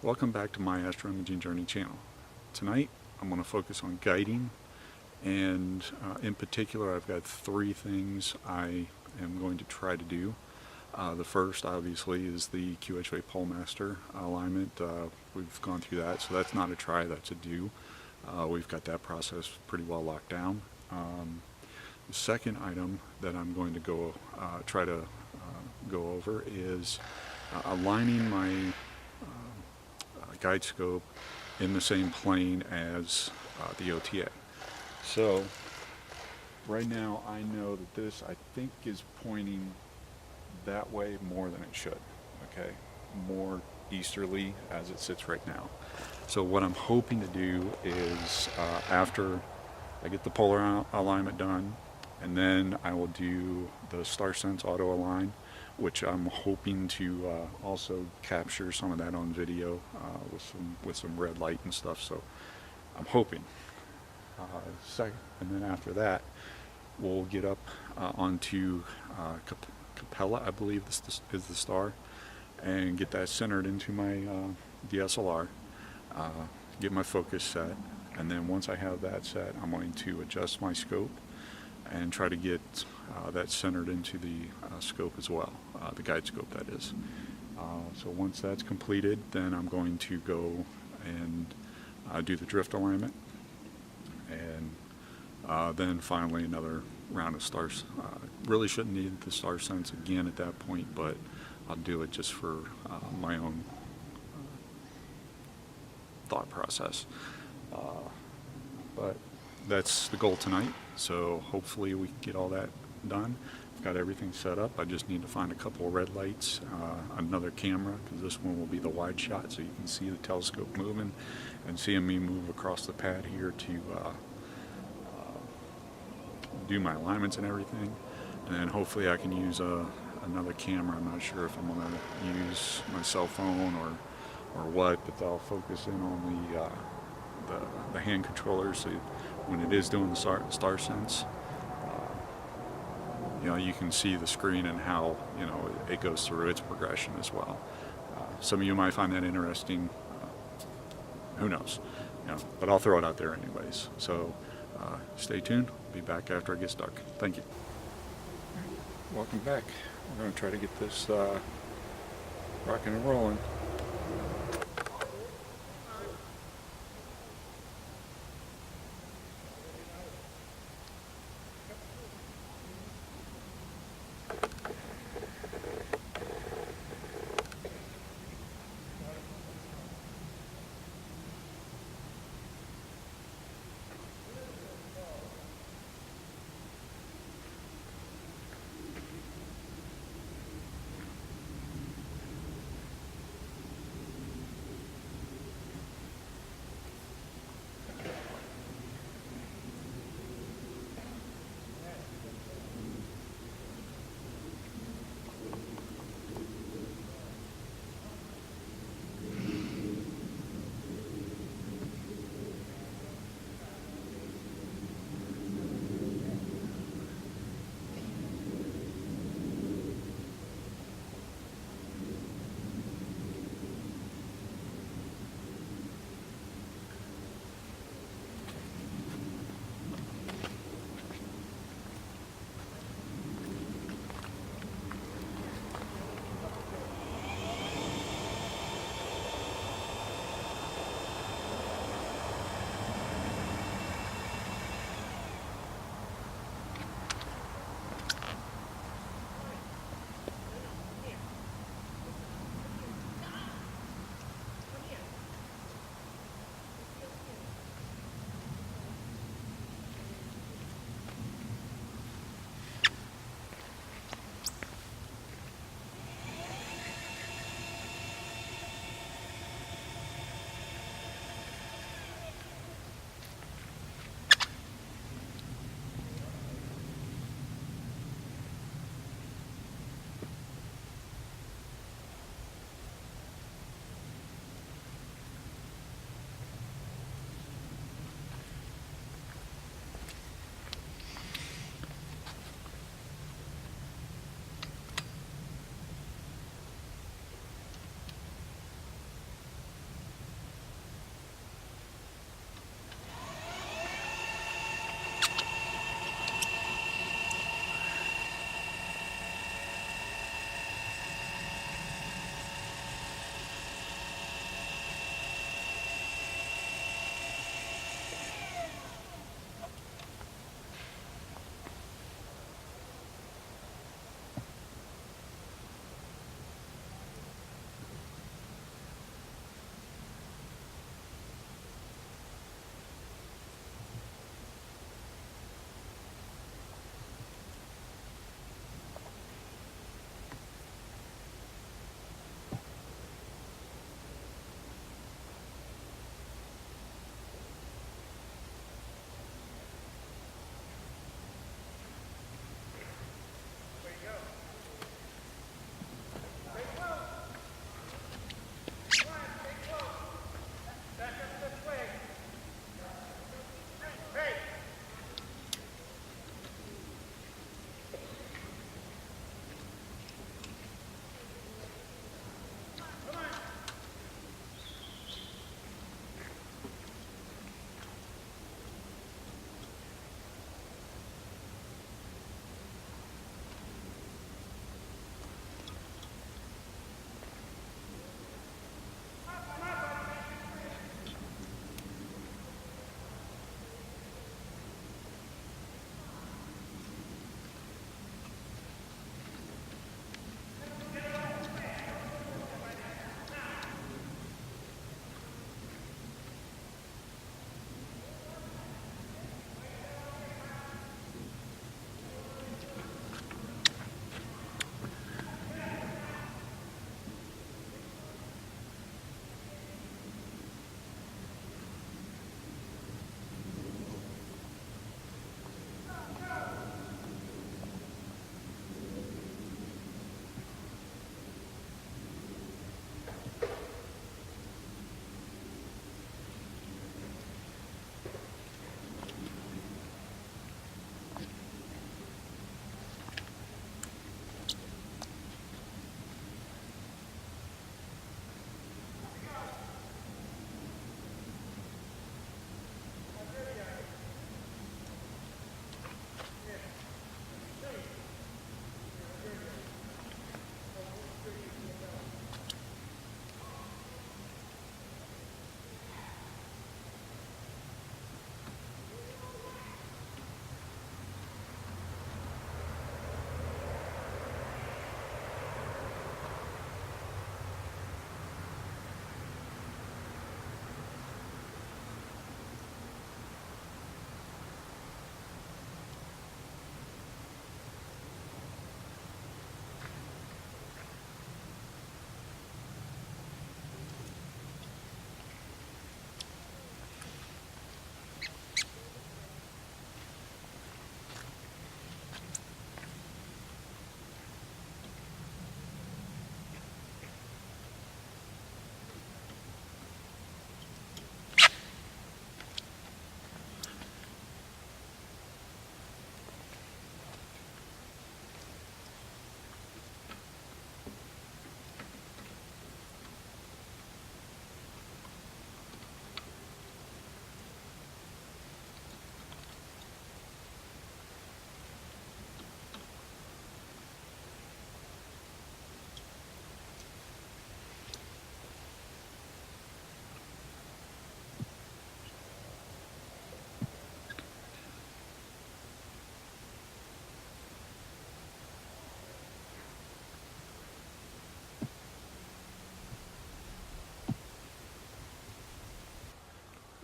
Welcome back to my Astroimaging Journey channel. Tonight I'm going to focus on guiding, and in particular I've got three things I am going to try to do. The first obviously is the QHY Polemaster alignment. We've gone through that, so that's not a try, that's a do. We've got that process pretty well locked down. The second item that I'm going to try to go over is aligning my guide scope in the same plane as the OTA. So right now I know that this, I think, is pointing that way more than it should, okay? More easterly as it sits right now. So what I'm hoping to do is after I get the polar alignment done, and then I will do the Star Sense auto align, which I'm hoping to also capture some of that on video with some red light and stuff. So I'm hoping. And then after that, we'll get up onto Capella, I believe this is the star, and get that centered into my DSLR. Get my focus set, and then once I have that set, I'm going to adjust my scope and try to get that centered into the scope as well, the guide scope that is. So once that's completed, then I'm going to go and do the drift alignment, and then finally another round of stars. Really shouldn't need the Star Sense again at that point, but I'll do it just for my own thought process. But that's the goal tonight, so hopefully we can get all that done. I've got everything set up. I just need to find a couple of red lights, another camera, because this one will be the wide shot, so you can see the telescope moving and seeing me move across the pad here to do my alignments and everything. And then hopefully I can use another camera. I'm not sure if I'm going to use my cell phone or what, but I'll focus in on the hand controller, so when it is doing the Star Sense, you can see the screen and how it goes through its progression as well. Some of you might find that interesting. Who knows? But I'll throw it out there anyways. So stay tuned. I'll be back after it gets dark. Thank you. Welcome back. We're going to try to get this rocking and rolling.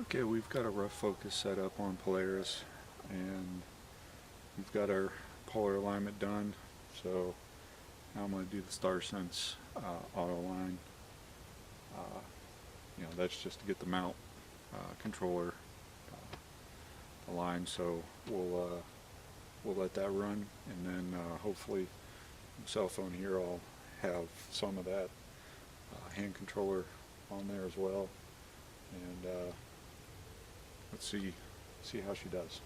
Okay, we've got a rough focus set up on Polaris, and we've got our polar alignment done. So now I'm going to do the star sense auto line. That's just to get the mount controller aligned. So we'll let that run, and then hopefully the cell phone here I'll have some of that hand controller on there as well, and let's see how she does.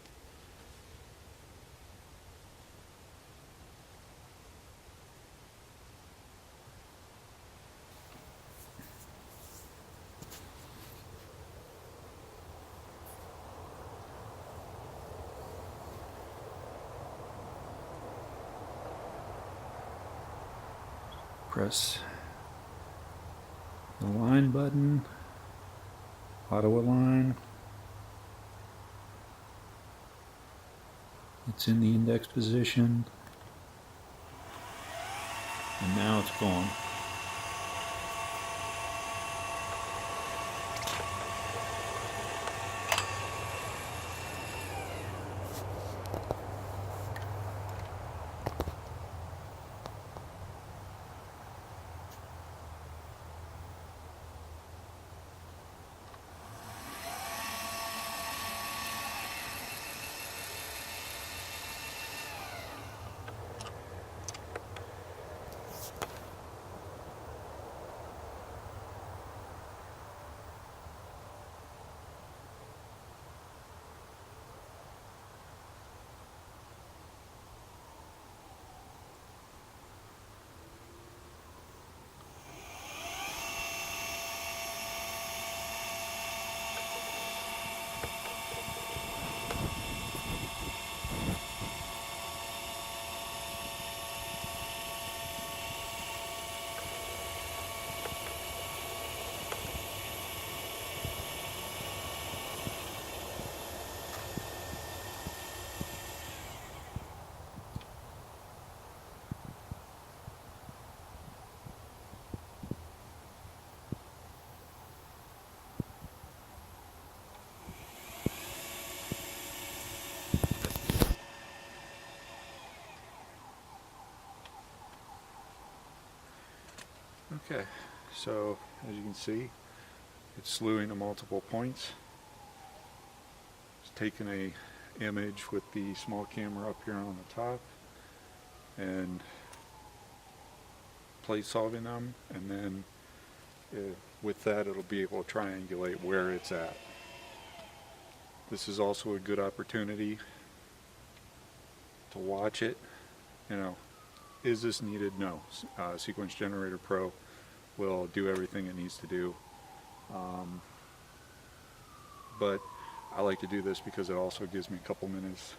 Press the line button, auto align. It's in the index position, and now it's gone. Okay, so as you can see, it's slewing to multiple points. It's taking a image with the small camera up here on the top and plate solving them, and then with that it'll be able to triangulate where it's at. This is also a good opportunity to watch it. Is this needed? No. Sequence Generator Pro will do everything it needs to do. But I like to do this because it also gives me a couple minutes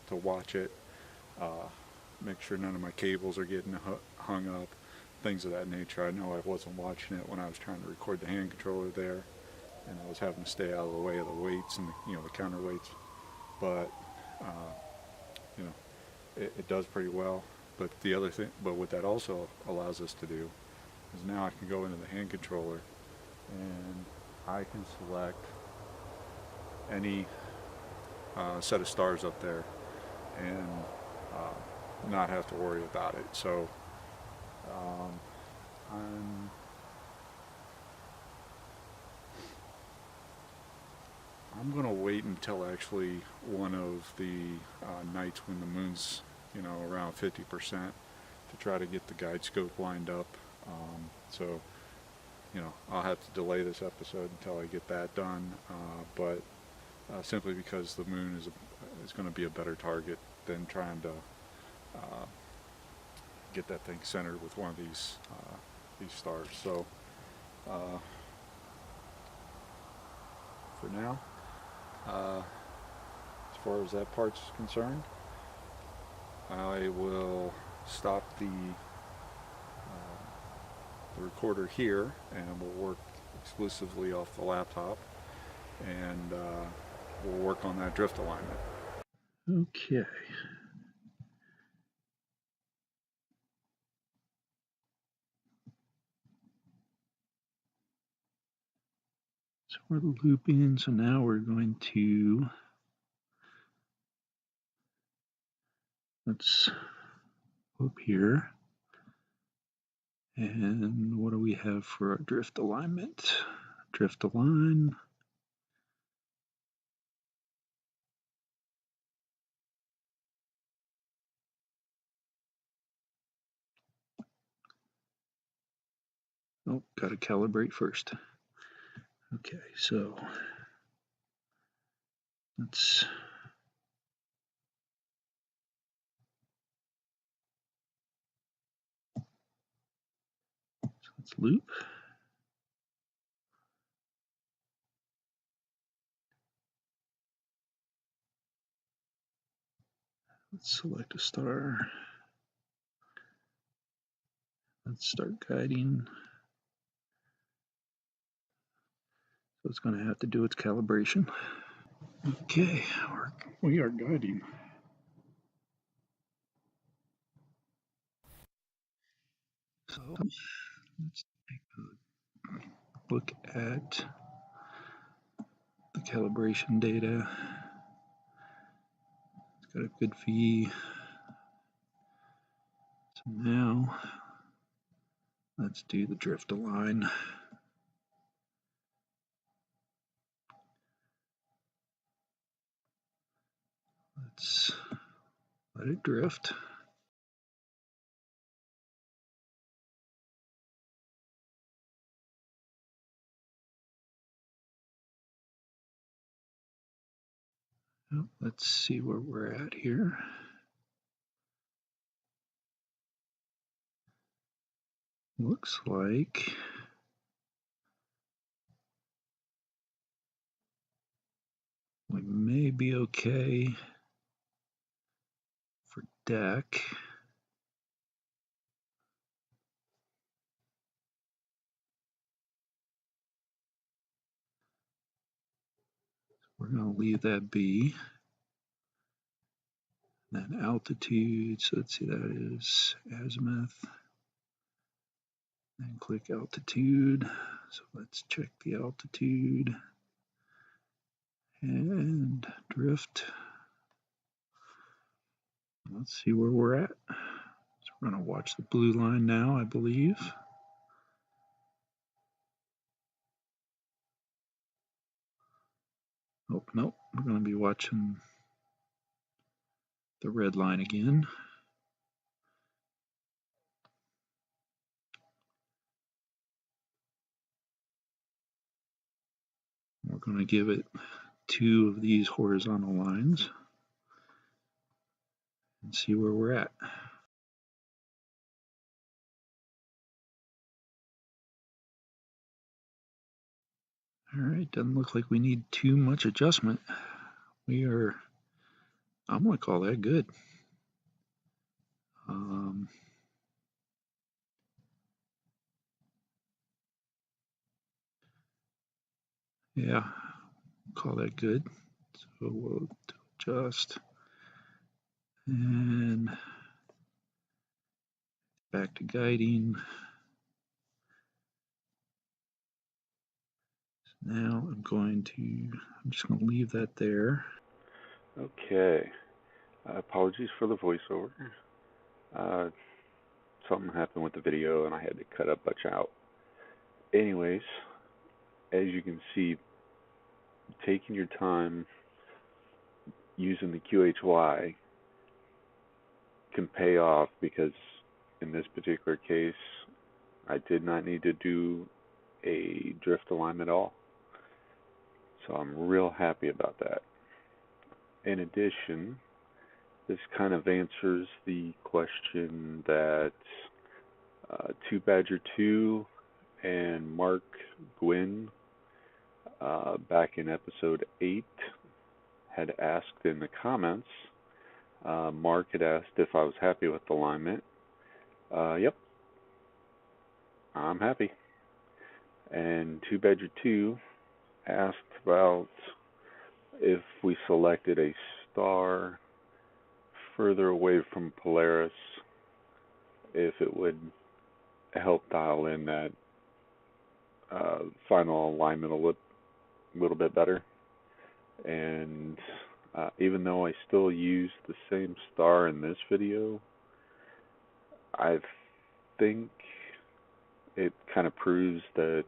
to watch it, make sure none of my cables are getting hung up, things of that nature. I know I wasn't watching it when I was trying to record the hand controller there, and I was having to stay out of the way of the weights and the counterweights. But it does pretty well. But the other thing, but what that also allows us to do is now I can go into the hand controller and I can select any set of stars up there and not have to worry about it. So I'm going to wait until actually one of the nights when the moon's around 50% to try to get the guide scope lined up. So I'll have to delay this episode until I get that done, but simply because the moon is going to be a better target than trying to get that thing centered with one of these stars. So for now, as far as that part's concerned, I will stop the recorder here, and we'll work exclusively off the laptop, and we'll work on that drift alignment. Okay. So we're looping, so now we're going to, let's loop here. And what do we have for our drift alignment? Drift align. Oh, got to calibrate first. Okay, so let's loop. Let's select a star. Let's start guiding. So it's going to have to do its calibration. Okay, we are guiding. So let's take a look at the calibration data. It's got a good V. So now let's do the drift align. Let's let it drift. Let's see where we're at here. Looks like we may be okay for deck. We're going to leave that be. Then altitude, so let's see, that is azimuth. Then click altitude. So let's check the altitude and drift. Let's see where we're at. So we're going to watch the blue line now, I believe. Oh, nope, we're going to be watching the red line again. We're going to give it 2 of these horizontal lines and see where we're at. All right, doesn't look like we need too much adjustment. I'm going to call that good. Yeah, call that good. So we'll adjust and back to guiding. So now I'm just going to leave that there. Okay. Apologies for the voiceover. Something happened with the video and I had to cut a bunch out. Anyways, as you can see, taking your time using the QHY can pay off, because in this particular case, I did not need to do a drift alignment at all. So I'm real happy about that. In addition, this kind of answers the question that 2Badger2 and Mark Gwynn back in episode 8 had asked in the comments. Mark had asked if I was happy with the alignment. Yep, I'm happy. And 2Badger2 asked about if we selected a star further away from Polaris, if it would help dial in that final alignment a little bit better. And even though I still use the same star in this video, I think it kind of proves that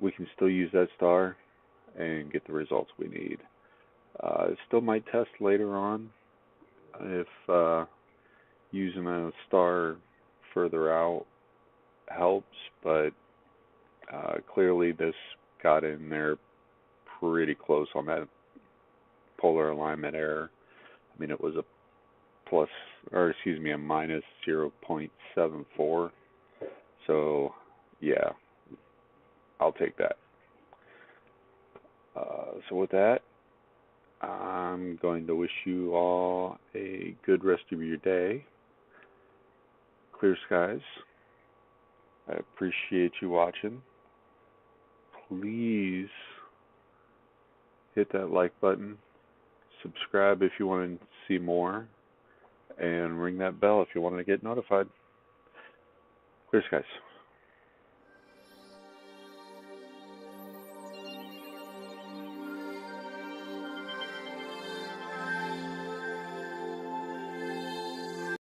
we can still use that star and get the results we need. Still might test later on if using a star further out helps, but clearly this got in there pretty close on that polar alignment error. I mean, it was a minus 0.74. So yeah, I'll take that. So with that, I'm going to wish you all a good rest of your day. Clear skies. I appreciate you watching. Please hit that like button. Subscribe if you want to see more. And ring that bell if you want to get notified. Clear skies.